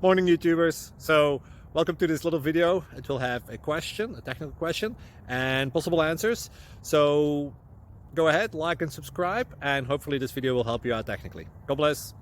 Morning YouTubers. So welcome to this little video. It will have a question, a technical question, and possible answers. So go ahead, like and subscribe, and hopefully this video will help you out technically. God bless.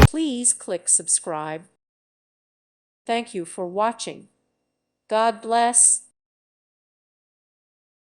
Please click subscribe. Thank you for watching. God bless.